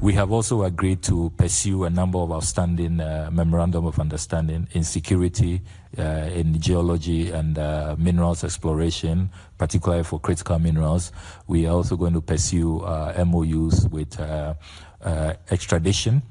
We have also agreed to pursue a number of outstanding memorandum of understanding in security, in geology and minerals exploration, particularly for critical minerals. We are also going to pursue MOUs with extradition.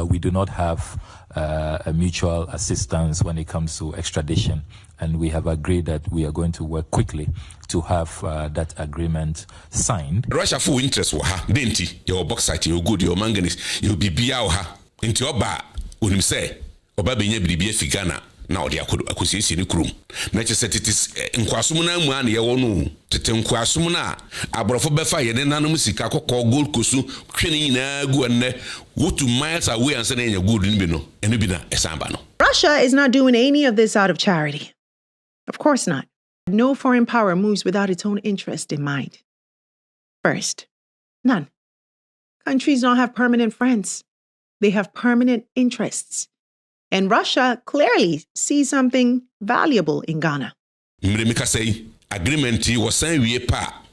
We do not have a mutual assistance when it comes to extradition, and we have agreed that we are going to work quickly to have that agreement signed. Russia for interest wa ha denti your bauxite your good your manganese your bibia ha into oba unim say oba benye bibia fi Ghana na odi akosisi ni krum na che setitis nkwasum na mu an ye wono tete nkwasum na aborofo befa ye ne nanom sika kokko gold kosu twene nyina gu enne wotu miles away and say na good ni bi no eno bi na esamba no. Russia is not doing any of this out of charity. Of course not. No foreign power moves without its own interest in mind. First, none. Countries don't have permanent friends. They have permanent interests. And Russia clearly sees something valuable in Ghana. Mremika say agreement was signed with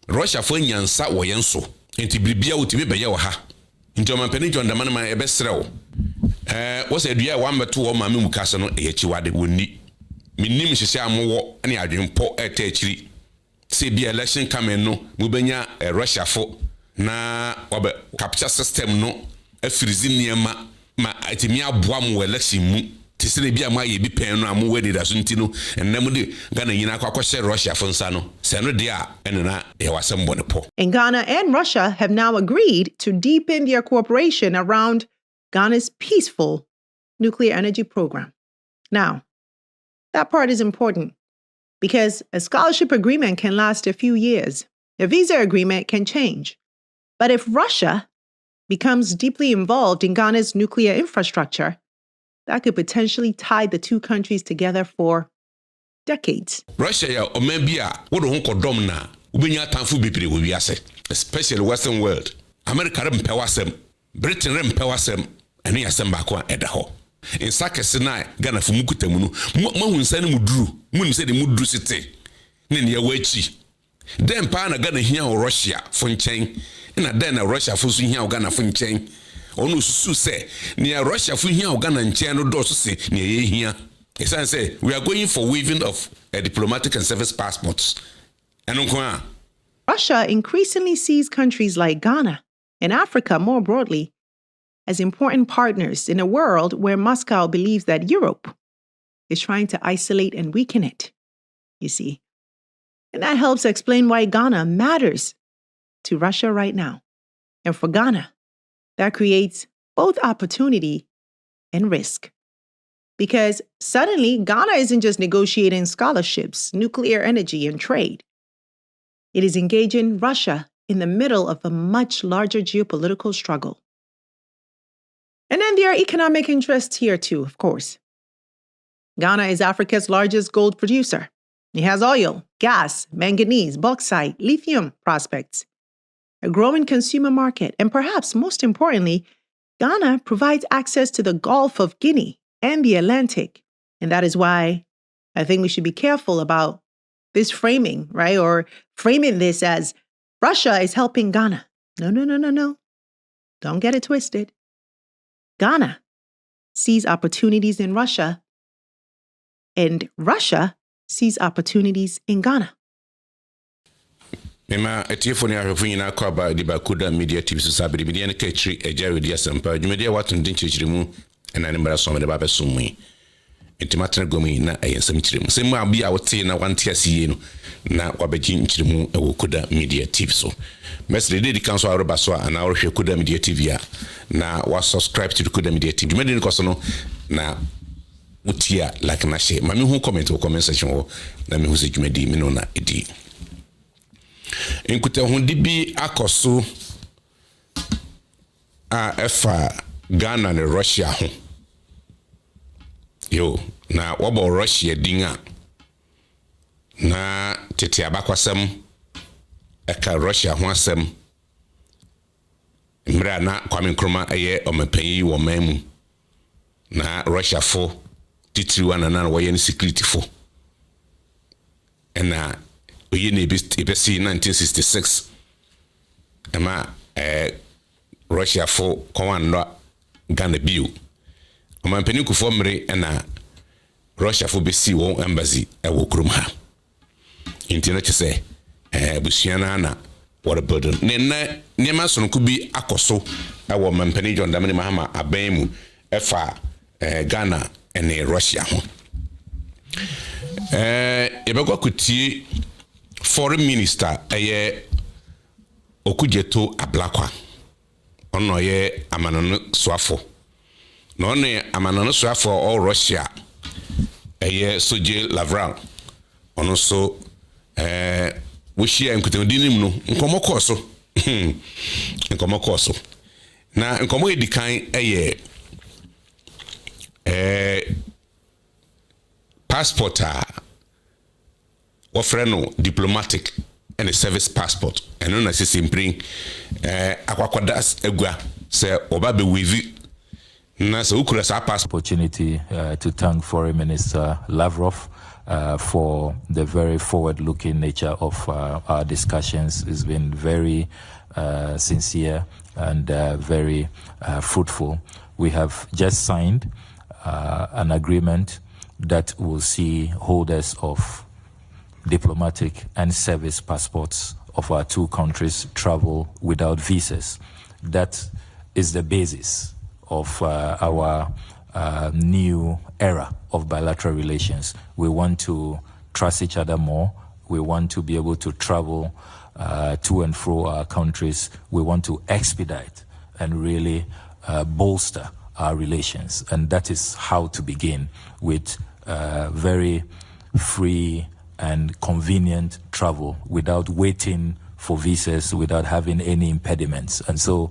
Russia for nyansa wo yenso. Enti bibia wotimi beye wo ha. Nti omanpani John Damani ma ebesrew. What's a dua wa meto wo ma me mukase no echiwade wonni. Minim hyehyɛ amowo ne adwempo etachiri. Se bi election coming no mubenya Russia for na obe capture system no afirizi niema ma atimi aboa mo election mu tisere bia ma ye bi pen no amu wedi da so ntino ennam de Ghana nyina akwakohye Russia for nsa no se no de a enna e wasem bone po. And Ghana and Russia have now agreed to deepen their cooperation around Ghana's peaceful nuclear energy program. Now, that part is important because a scholarship agreement can last a few years. A visa agreement can change. But if Russia becomes deeply involved in Ghana's nuclear infrastructure, that could potentially tie the two countries together for decades. Russia ya omebia wodo honko dom na ubenya tanfu bibire wo wiase, especially Western world. America rem pewasem, Britain rem pewasem, enu yasem ba ko eda ho. In sakese na Ghana fu mukutamu no mahunsa ne muduru munim se de muduru site ne ne yawachi den pa na Ghana hia o Russia fo nchen na den na Russia fo so hia o Ghana fo nchen onu susu se ne Russia fo hia o Ghana nchen no do so se ne ye hia esan say we are going for waiving of diplomatic and service passports enonko. Russia increasingly sees countries like Ghana and Africa more broadly as important partners in a world where Moscow believes that Europe is trying to isolate and weaken it, you see. And that helps explain why Ghana matters to Russia right now. And for Ghana, that creates both opportunity and risk. Because suddenly, Ghana isn't just negotiating scholarships, nuclear energy, and trade. It is engaging Russia in the middle of a much larger geopolitical struggle. And then there are economic interests here too, of course. Ghana is Africa's largest gold producer. It has oil, gas, manganese, bauxite, lithium prospects, a growing consumer market, and perhaps most importantly, Ghana provides access to the Gulf of Guinea and the Atlantic. And that is why I think we should be careful about this framing, right? Or framing this as Russia is helping Ghana. No. Don't get it twisted. Ghana sees opportunities in Russia, and Russia sees opportunities in Ghana. Mema etiefoni ahwefu nyina kwa ba di ba Koda media TV so sabiri media ne kachiri eja wedi asempa dwumedia watu ndin chirichirimu ena ne mbara so me de ba besomu entimatena gomi na ayensam chirimu semu abi a wote na wanti asiye no na wabeji nchirimu ewo Koda media TV so mesre de kanso aroba so ana wohwe Koda media TV ya na wa subscribe to Koda media TV dwumedi ne koso no na utia like na share mami hu comment wo comment section wo na me hu se dwumedi me no na edi Inkuta hundi bi akoso a efa Ghana ne Russia ho. Yo, na wabo Russia dinga. Na tete abakwasem eka Russia ho asem. Mra na Kwame Nkrumah eye omepanyi wo mamu. Na Russia fo titiri wana na woye ni security fo. Ena Oyene ebesi 1966 ema Russia for Kwanwa Ghana bio. Omampeni kufo mre na Russia for besi won embassy e wo krum ha. Inti na chese busuana na what burden. Ne niema sonku bi akoso e wo mampeni John Dramani Mahama aban mu efa Ghana ene Russia ho. Yebekwa kutie foreign minister Okujeto Ablakwa ono ye amanono soafo no ne amanono soafo all Russia Soje Lavral ono so wohia nkutendini mu no nkomokoso na nkomo edikan passport ofreno diplomatic and a service passport and no necessary bring akwakodas egua say obabe wivi na so ukura sa passport. Opportunity to thank Foreign Minister Lavrov for the very forward-looking nature of our discussions. It's been very sincere and very fruitful. We have just signed an agreement that will see holders of diplomatic and service passports of our two countries travel without visas. That is the basis of our new era of bilateral relations. We want to trust each other more. We want to be able to travel to and fro our countries. We want to expedite and really bolster our relations. And that is how to begin, with very free and convenient travel without waiting for visas, without having any impediments. And so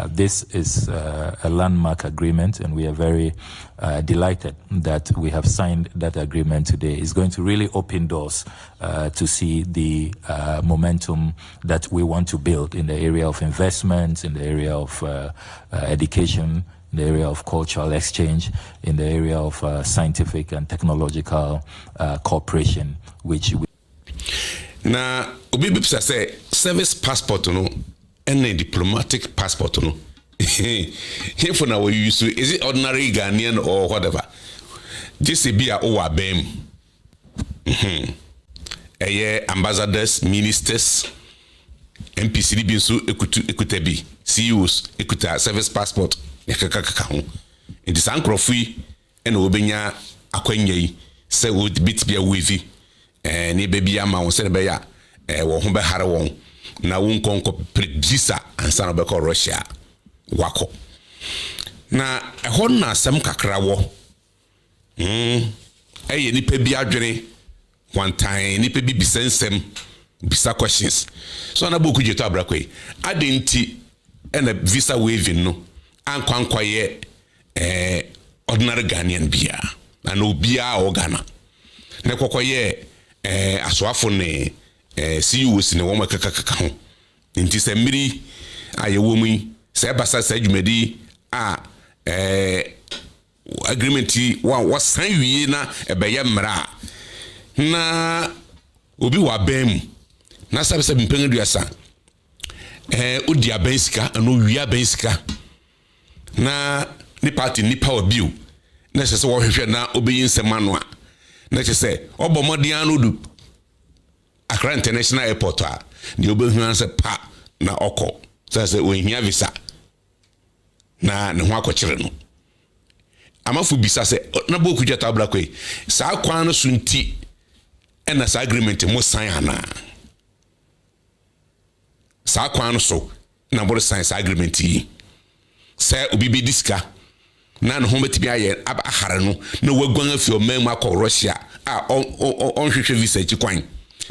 this is a landmark agreement, and we are very delighted that we have signed that agreement today. It's going to really open doors to see the momentum that we want to build in the area of investment, in the area of education, in the area of cultural exchange, in the area of scientific and technological cooperation, which we... Na obi bipsa say service passport no and a diplomatic passport no. Here for now we use to, is it ordinary Ghanaian or whatever? Just be a OABM. Ambassadors, ministers, MPC binsu ekutebi, CEOs ekuta service passport. It is ankrofui and obenya akwenye se would bit be a wavy and baby ama on said beya wo ho be hare won na won konko predisa ansa no be ko Russia wako na ehon na asem kakra wo nipa bi adwene one time nipa bi bisensem bisa questions so na boku jeto abrakwe adenti and a visa waving no ankwankwaye ordinary Ghanaian bia and obia o Ghana na kokoye asoafo ne CEOs ne wo makakaka ho nti se mmiri ayewo mu se basa sa dwumadi agreement wa san wie na ebeye mmra na obi wa bam na sabe mpenduasa odi abensika no wi abensika na ni party ni power bill na se wo hwehwe na obeyin semano a na se obomodian no du Accra International Airport a ni obehu anse pa na oko se ohia visa na ne ho akokire no amafu bisa se na boku jeta abrakwe sa kwan no sunti na sa agreement mo sign ana sa kwan no so na bo sign sa agreement yi se obi be diska na no ho betimi aye ahare no na waguan afi o man akọ Russia on hwehwe visa chi kwan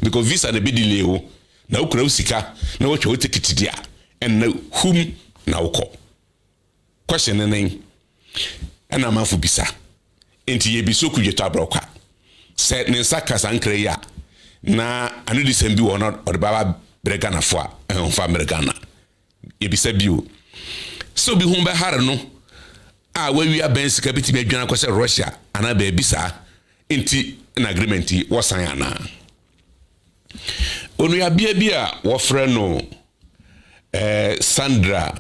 because visa na be delay o na ukura usika na wo twa ticket dia and na hum na ukọ question nene na mafu bisa enti ye biso kujeto abroka se ne saka sankre ya na anu disembi wona o de baba bregana fo a fa bregana ye bisa bio so bi hum be hare no wawi abensika bitimi adwana ko se Russia ana ba bisa enti na agreement wo san ana onu ya bia wo frɛ no Sandra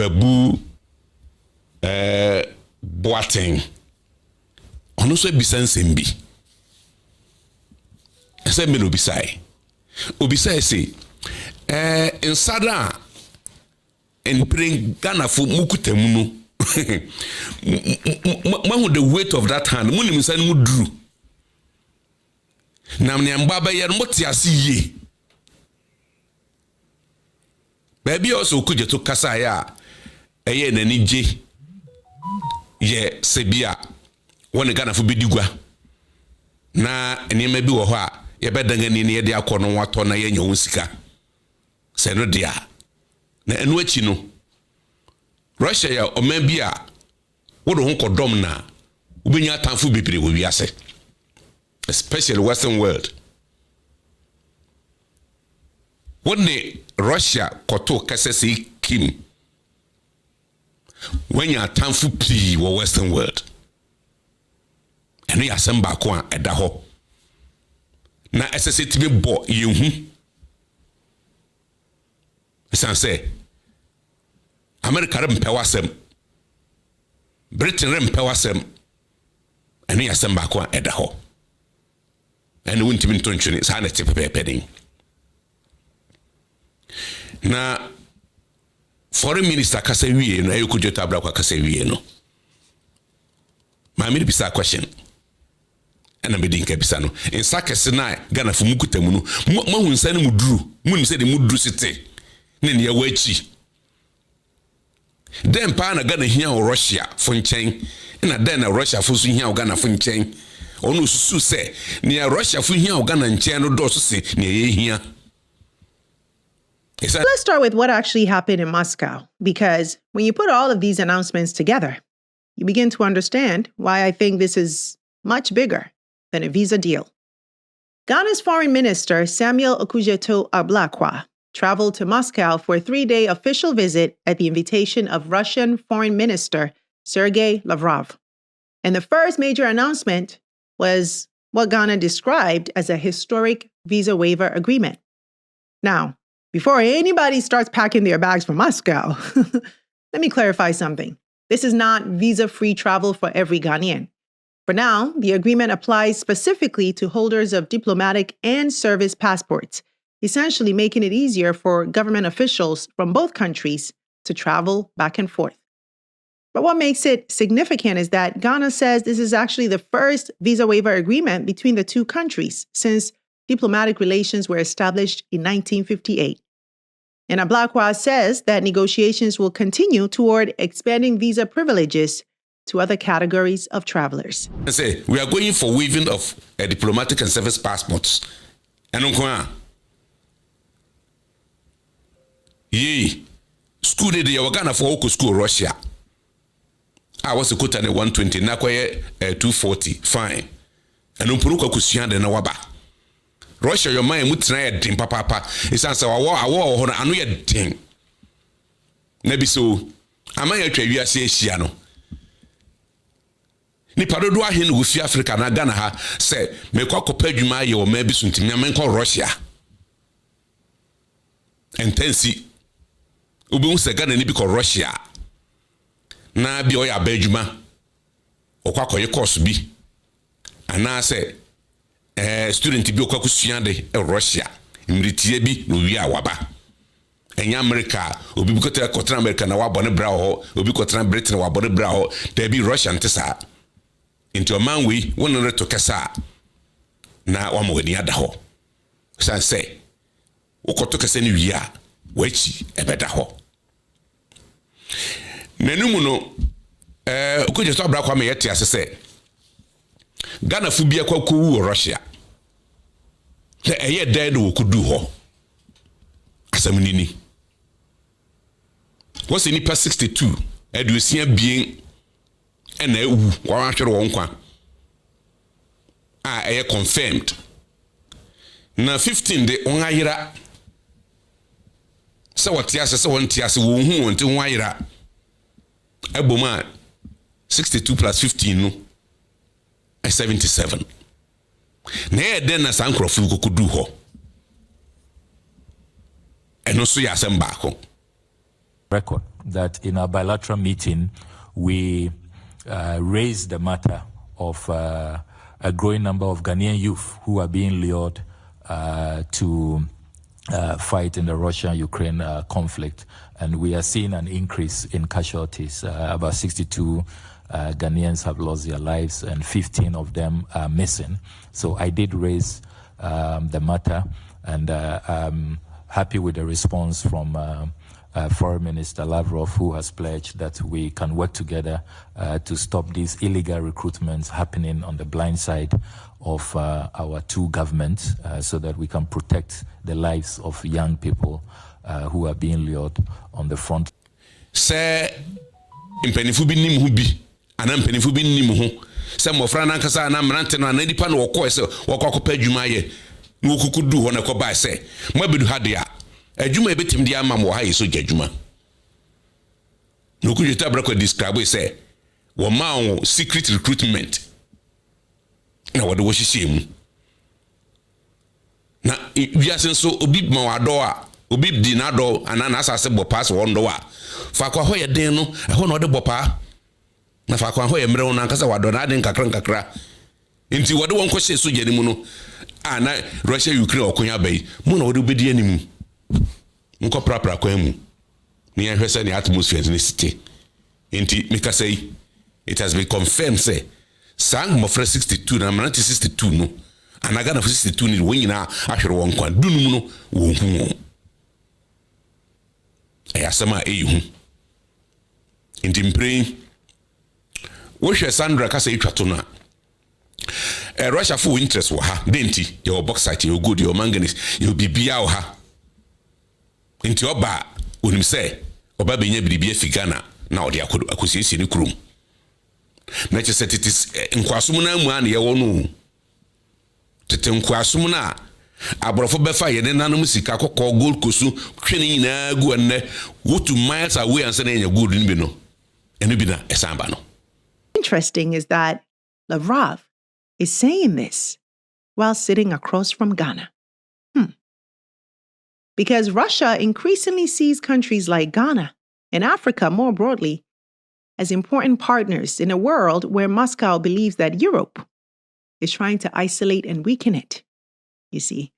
Babu Boateng ono so ebisa nsɛm bi nsɛm bi no obisai say nsada en Ghana for mukutamu no mahu the weight of that hand munim nsa no muduru na me mbaba ye no mote ase yie baabi also kuje to kasa ya eye nani je ye sebia woni Ghana fo bedigwa na enema bi wo ho a ye bedangani ne ye de akono wato na ye nyawo sika se no dia na enu achi no Russia ya oman bi a wo do ho kodom na ubenya tanfo bebre wo wiase especially Western world. When the Russia koto kasese kim when you are tanfo pii wo Western world enu ya samba ko a eda ho na SSA tibi bo yehu esan say America rempe wasem Britain rempe wasem enu ya samba ko a eda ho enu wuntimi ntontwene sa na tepepepedin na foreign minister kasa wie no ayo kujo tabra kwa kasa wie no ma mi bisa question ana me din ka bisa no in sakese na Ghana fu mukutamu no ma hu nsa ne muduru munim se de muduru site ne ne yawa chi den pa na Ghana hia o Russia fu nchen na den na Russia fu su hia o Ghana fu nchen onu susu se ne Russia fu hia o Ghana nchen no do so se ne ye hia. Let's start with what actually happened in Moscow, because when you put all of these announcements together, you begin to understand why I think this is much bigger than a visa deal. Ghana's Foreign Minister Samuel Okudzeto-Ablakwa traveled to Moscow for a 3-day official visit at the invitation of Russian Foreign Minister Sergei Lavrov. And the first major announcement was what Ghana described as a historic visa waiver agreement. Now, before anybody starts packing their bags for Moscow, let me clarify something. This is not visa-free travel for every Ghanaian. For now, the agreement applies specifically to holders of diplomatic and service passports, essentially making it easier for government officials from both countries to travel back and forth. But what makes it significant is that Ghana says this is actually the first visa waiver agreement between the two countries since diplomatic relations were established in 1958. And Ablakwa says that negotiations will continue toward expanding visa privileges to other categories of travelers. I say, we are going for waiving of diplomatic and service passports. And school de Ghana for Oko school Russia. I was a quote at 120, Nakoye 240, fine. And Umpuruka Kusian and Nawaba. Russia your mind mutra din papa is answer awo ho anu ye din na bi so amaya twa wiase ehia no ni padodo ahe no fi Africa na Ghana ha se mekwa kopa adwuma ye o ma bi so ntimi amenko Russia intensi obi se Ghana ni bi ko Russia na bi o ya ba adwuma okwa koye course bi ana se student bi okwa kusuande Russia imritie bi no wi awaba enya America obi kotra America na wabone bra ho obi kotra Britain wabone bra ho there be Russian tesa into a man we won to kasa na wamoni ada ho san say ukoto kasa ni wi a wachi ebeda ho nanumu no ukuje to abra kwa me yete asese Ghana fu bia kwa ku Russia le eye dead wo kudu ho asamunini what's in nipa 62 edusia bien ena ewu wa ahwere won kwa eye confirmed na 15 de on ayira se wotiase se wontiase wo hu wonti won ayira eboma 62 plus 15 no 77 na den na sankrofo kokodu ho eno so ya asem baako record that in our bilateral meeting, we raised the matter of a growing number of Ghanaian youth who are being lured to fight in the Russia-Ukraine conflict. And we are seeing an increase in casualties. About 62 Ghanaians have lost their lives and 15 of them are missing. So I did raise the matter, and I'm happy with the response from Foreign Minister Lavrov, who has pledged that we can work together to stop these illegal recruitments happening on the blind side of our two governments, so that we can protect the lives of young people who are being lured on the front. Say, impenifu bi nim hu bi, ana impenifu bi nim hu. Say mofra na nkasa na mrante no na dipa no wokọ se wokọ akọpa adwuma ye. Na wokukudu ho na kọ ba se. Mo abedu ha de a. Adwuma ebetim de ama mo ha yeso adwuma. Na okujeta brako describe say wo ma on secret recruitment. Na wo de wo hihye mu. Na wiase so obi ma wado a obi di na do anana asase bopa se wondo a fa kwa ho ye den no ho na ode bopa na fa kwa ho ye mre na nkasa wado na de nkakra nti wode won kwhye so jani mu no na Russia Ukraine okonya bai mu na wode obedi animu nko prapra kwa mu ni ehwe se ni atmosphere ni city nti meka say it has been confirmed say sang mo fra 62 na 62 no anaga na 62 ni wonyina ahwere won kwan dunum no wo hu ayasama eyihu nti mpre wo hwe Sandra kasa itwato no Russia for interest wo ha denti your bauxite your good your manganese your bibia wo ha nti oba onim se oba benya bibia figana na odi akosiesi ni krum na chesetis nkwasum na mu an ye wo no tete nkwasum na aborofo befa ye ne nanom sika kokko gold kosu twene nyina gu anne wotu miles away and say na gold ni bi no enu bi na esamba no. Interesting is that Lavrov is saying this while sitting across from Ghana. Because Russia increasingly sees countries like Ghana and Africa more broadly as important partners in a world where Moscow believes that Europe is trying to isolate and weaken it, you see.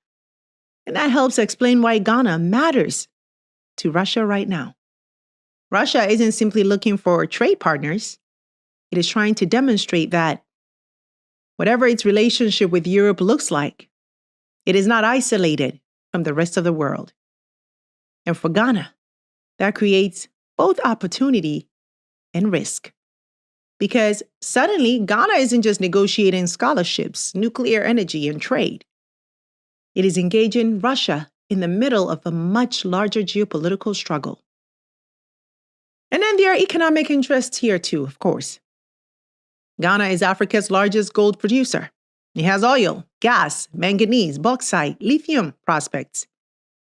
And that helps explain why Ghana matters to Russia right now. Russia isn't simply looking for trade partners. It is trying to demonstrate that whatever its relationship with Europe looks like, it is not isolated from the rest of the world. And for Ghana, that creates both opportunity and risk. Because suddenly, Ghana isn't just negotiating scholarships, nuclear energy, and trade. It is engaging Russia in the middle of a much larger geopolitical struggle. And then there are economic interests here too, of course. Ghana is Africa's largest gold producer. It has oil, gas, manganese, bauxite, lithium prospects,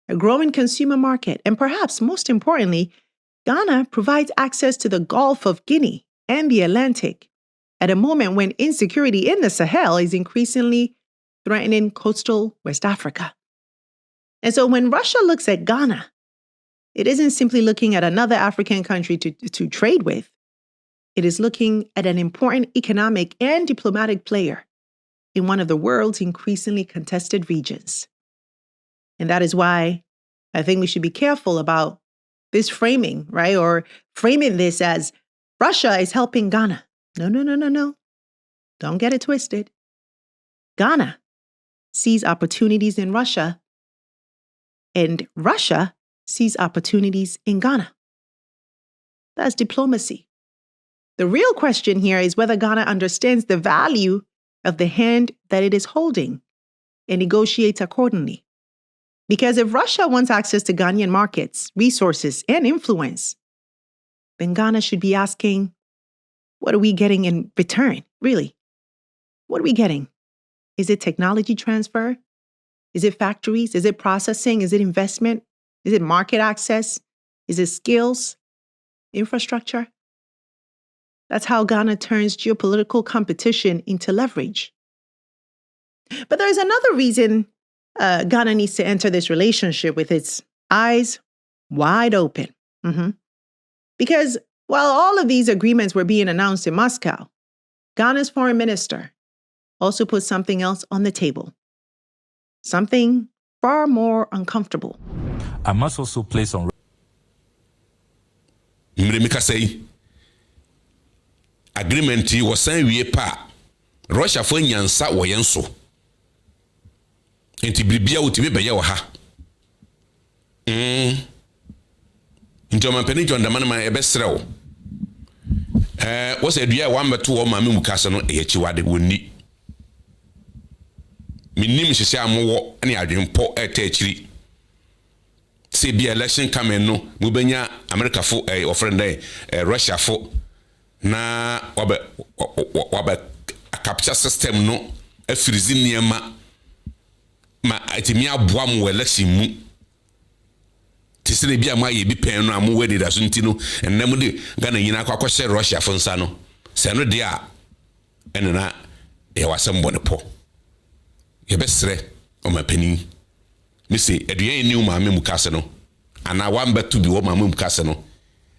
a growing consumer market, and perhaps most importantly, Ghana provides access to the Gulf of Guinea and the Atlantic at a moment when insecurity in the Sahel is increasingly threatening coastal West Africa. And so when Russia looks at Ghana, it isn't simply looking at another African country to trade with. It is looking at an important economic and diplomatic player in one of the world's increasingly contested regions. And that is why I think we should be careful about this framing, right? Or framing this as Russia is helping Ghana. No. Don't get it twisted. Ghana sees opportunities in Russia, and Russia sees opportunities in Ghana. That's diplomacy. The real question here is whether Ghana understands the value of the hand that it is holding and negotiates accordingly. Because if Russia wants access to Ghanaian markets, resources, and influence, then Ghana should be asking, what are we getting in return, really? What are we getting? Is it technology transfer? Is it factories? Is it processing? Is it investment? Is it market access? Is it skills? Infrastructure? That's how Ghana turns geopolitical competition into leverage. But there's another reason Ghana needs to enter this relationship with its eyes wide open. Because while all of these agreements were being announced in Moscow, Ghana's foreign minister also put something else on the table. Something far more uncomfortable. I must also place on agreement was signed with Russia for nyansa wo yenso. Enti bribia utimi beye wo ha. Nti o mampani John Damani ma ebesre wo. Wo se dua wa mbeto wo ma memu kase no eyechiwade wonni. Minim hye amowo ne adwempo etachiri. Se bi election coming no mubenya America fo ofren dey Russia fo na wabe capture system no afirizi niema ma atimi aboa mo election mu tisere bi amaye bi pen no amu wedi da so ntino ennam de Ghana nyina akwa Russia fo nsa no se no de a enena e wasem bone po ye besre o mapani mi se eduan ni o ma me mu kase no ana wamba to bi o ma mu kase no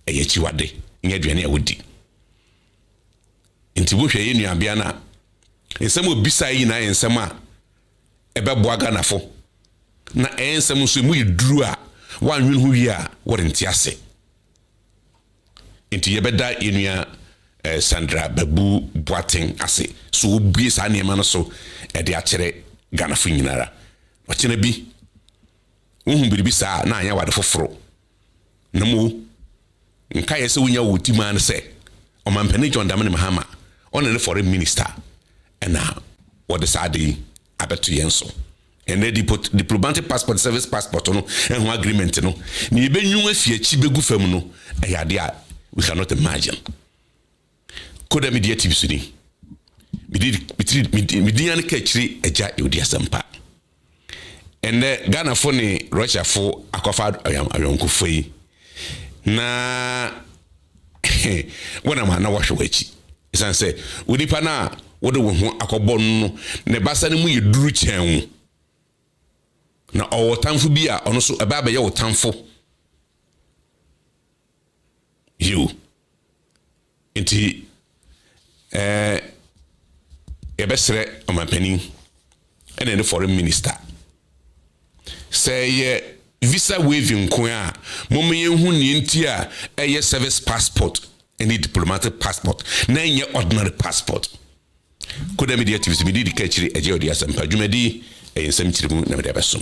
e ye chiwade nya eduane a wodi nti bo hwe ye nuabia na ensem obisa yi na ensem a ebeboa Ghana fo na ensem so mu yeduru a wanwen hu wi a worenti ase nti ye beda enua Sandra Babu Boateng ase so obie sa ne ma no so e de a kire Ghana fo nyinara wakina bi uhun biribi sa na anya wade foforo na mo nka yese wonya woti man se o mampani John Damani Mahama on the foreign minister and now what the side abeto yenso and the diplomatic passport service passport no and agreement no ni benyu afiechi begu fam no ayade a we cannot imagine Koda media TV suni midian ka chiri eja odi asampa and Ghana for ni Russia for akofa ayonko yi na wona ma na wahwe echi isan say wonipa na wode wo ho akobɔ no ne basa ne mu yeduru chen na owo tamfo bi a ono so eba be ye wo tamfo you enti ebesre o mampani ene ne foreign minister say visa waiving ko a momye hu ni enti a eye service passport any diplomatic passport na nye ordinary passport Koda media TV mi di kachiri eje odi asampa dwumadi ensem chirimu na me da besom